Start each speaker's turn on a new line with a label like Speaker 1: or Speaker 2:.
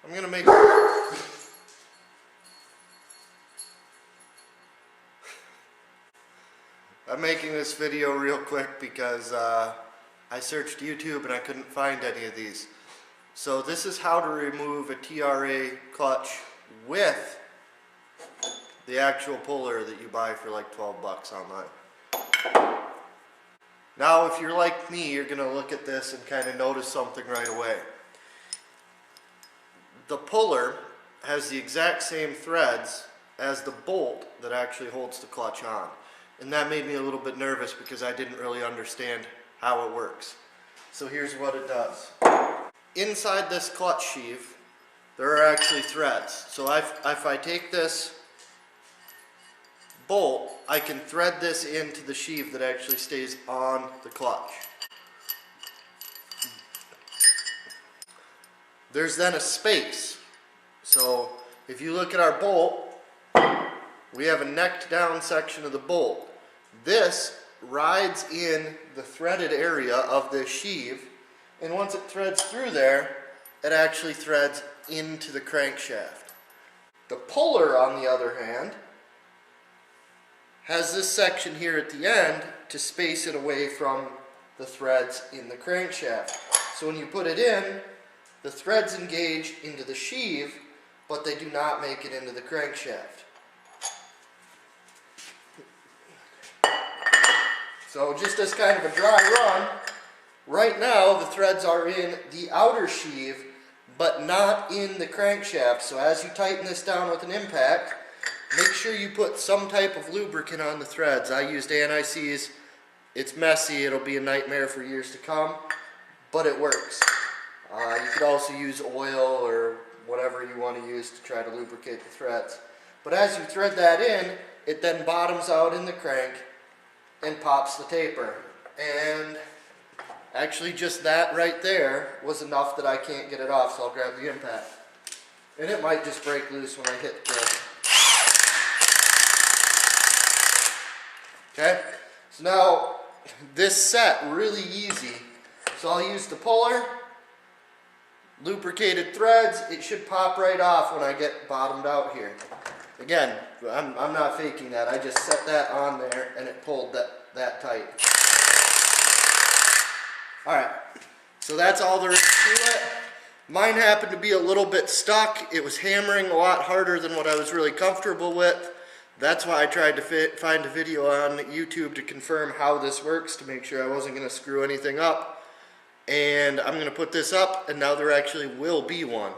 Speaker 1: I'm gonna make I'm making this video real quick because I searched YouTube and I couldn't find any of these. So this is how to remove a TRA clutch with the actual puller that you buy for like 12 bucks online. Now if you're like me, you're gonna look at this and kind of notice something right away. The puller has the exact same threads as the bolt that actually holds the clutch on. And that made me a little bit nervous because I didn't really understand how it works. So here's what it does. Inside this clutch sheave, there are actually threads. So if I take this bolt, I can thread this into the sheave that actually stays on the clutch. There's then a space. So if you look at our bolt, we have a necked down section of the bolt. This rides in the threaded area of this sheave, and once it threads through there, it actually threads into the crankshaft. The puller, on the other hand, has this section here at the end to space it away from the threads in the crankshaft. So when you put it in, the threads engage into the sheave, but they do not make it into the crankshaft. So just as kind of a dry run, right now the threads are in the outer sheave, but not in the crankshaft. So as you tighten this down with an impact, make sure you put some type of lubricant on the threads. I used Anti-Seize. It's messy, it'll be a nightmare for years to come, but it works. You could also use oil or whatever you want to use to try to lubricate the threads. But as you thread that in, it then bottoms out in the crank and pops the taper. And actually just that right there was enough that I can't get it off, so I'll grab the impact. And it might just break loose when I hit this. Okay, so now this set really easy. So I'll use the puller, lubricated threads. It should pop right off when I get bottomed out here. Again, I'm not faking that. I just set that on there and it pulled that tight. Alright, so that's all there is to it. Mine happened to be a little bit stuck. It was hammering a lot harder than what I was really comfortable with. That's why I tried to find a video on YouTube to confirm how this works, to make sure I wasn't going to screw anything up. And I'm going to put this up, and now there actually will be one.